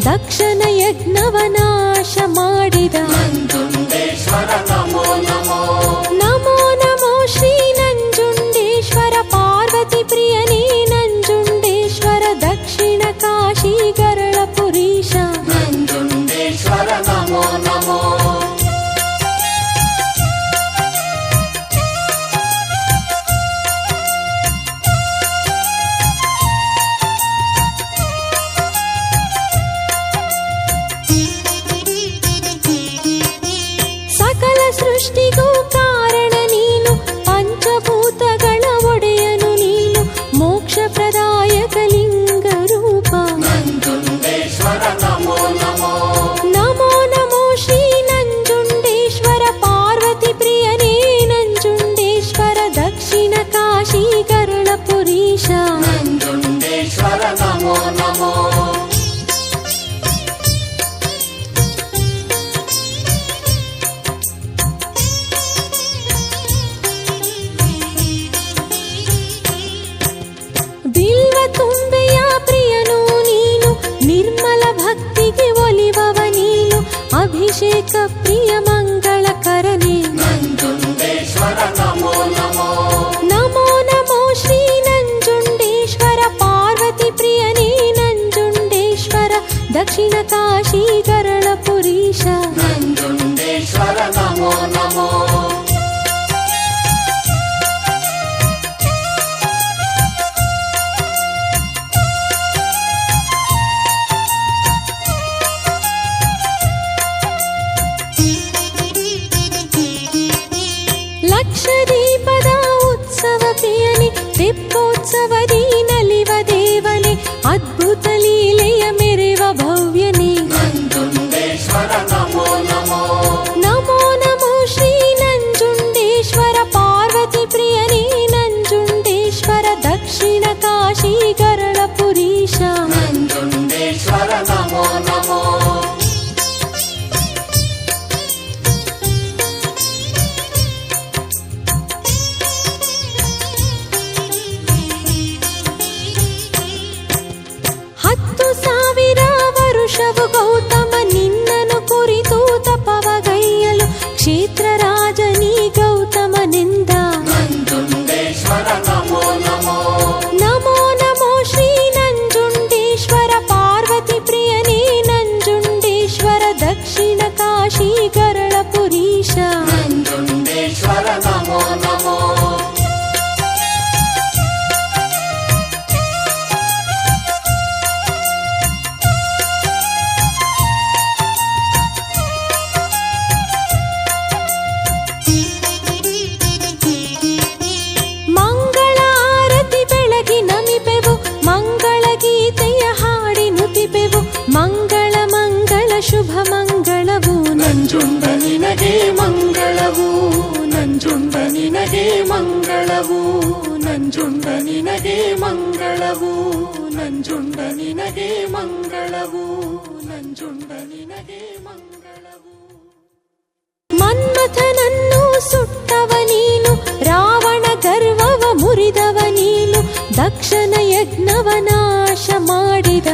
ದಕ್ಷನ ಯಜ್ಞವನಾಶ ಮಾಡಿದ ನಂಜುಂಡೇಶ್ವರ ನಮೋ ನಮೋ. ನಮೋ ನಮೋ ಶ್ರೀ ನಂಜುಂಡೇಶ್ವರ ಪಾರ್ವತಿ ಪ್ರಿಯನೇ ನಂಜುಂಡೇಶ್ವರ ದಕ್ಷಿಣ ಕಾಶಿ ಗರಳಪುರೀಶ ನಂಜುಂಡೇಶ್ವರ ನಮೋ ನಮೋ. ಸೃಷ್ಟಿಗೂ ಕಾರಣ ನೀನು, ಪಂಚಭೂತಗಳ ಒಡೆಯನು ನೀನು, ಮೋಕ್ಷ ಪ್ರದಾಯಕ ಲಿಂಗ ರೂಪ ನಂಜುಂಡೇಶ್ವರ ನಮೋ ನಮೋ. ನಮೋ ನಮೋ ಶ್ರೀ ನಂಜುಂಡೇಶ್ವರ ಪಾರ್ವತಿ ಪ್ರಿಯನೇ ನಂಜುಂಡೇಶ್ವರ ದಕ್ಷಿಣ ಕಾಶಿ ಗರಳಪುರೀಶ ನಂಜುಂಡೇಶ್ವರ ನಮೋ ನಮೋ. ತುಂಬೆಯ ಪ್ರಿಯನು ನೀನು, ನಿರ್ಮಲ ಭಕ್ತಿಗೆ ಒಲಿವವ ನೀನು, ಅಭಿಷೇಕ ಪ್ರಿಯ ಮಂಗಳಕರನೇ ನಂಜುಂಡೇಶ್ವರ ನಮೋ ನಮೋ. ನಮೋ ನಮೋ ಶ್ರೀ ನಂಜುಂಡೇಶ್ವರ ಪಾರ್ವತಿ ಪ್ರಿಯನೇ ನಂಜುಂಡೇಶ್ವರ ದಕ್ಷಿಣ ಕಾಶಿ ಗರಳಪುರೀಶ ನಂಜುಂಡೇಶ್ವರ ನಮೋ ನಮೋ. ಲಕ್ಷದೀಪದ ಉತ್ಸವ ಪ್ರಿಯನೇ ತೆಪ್ಪೋತ್ಸವದಿ ನಲಿವ ದೇವನೇ, ಅದ್ಭುತ ಲೀಲೆಯ ಮೆರೆವ ಭವ್ಯನೇ ನಂಜುಂಡೇಶ್ವರ ನಮೋ ನಮೋ. ನಮೋ ನಮೋ ಶ್ರೀ ನಂಜುಂಡೇಶ್ವರ ಪಾರ್ವತಿ ಪ್ರಿಯನೇ ನಂಜುಂಡೇಶ್ವರ ದಕ್ಷಿಣ ಕಾಶಿ ಗರಳಪುರೀಶ ನಂಜುಂಡೇಶ್ವರ ನಮೋ ನಮೋ. ಗೌತಮ ನಿನ್ನನು ಕುರಿತು ತಪವಗೈಯಲು ಕ್ಷೇತ್ರ ರಾಜನೀ ಗೌತಮನಿಂದ ನಂಜುಂಡೇಶ್ವರ ನಮೋ ನಮೋ. ನಮೋ ನಮೋ ಶ್ರೀ ನಂಜುಂಡೇಶ್ವರ ಪಾರ್ವತಿ ಪ್ರಿಯನೇ ನಂಜುಂಡೇಶ್ವರ ದಕ್ಷಿಣ ಕಾಶಿ ಗರಳಪುರೀಶ ನಂಜುಂಡೇಶ್ವರ ನಮೋ ನಮೋ. ಮಂಗಳ ಮಂಗಳ ಶುಭ ಮಂಗಳವು ನಂಜುಂಡ ನಿನಗೆ ಮಂಗಳವು. ನಂಜುಂಡ ನಿನಗೆ ಮಂಗಳವು. ನಂಜುಂಡ ನಿನಗೆ ಮಂಗಳವು. ನಂಜುಂಡ ನಿನಗೆ ಮಂಗಳವು. ನಂಜುಂಡ ನಿನಗೆ ಮಂಗಳವು. ಮನ್ಮಥನನ್ನು ಸುಟ್ಟವ ನೀನು, ರಾವಣ ಗರ್ವವ ಮುರಿದವ ನೀನು, ದಕ್ಷನ ಯಜ್ಞವನಾಶ ಮಾಡಿದ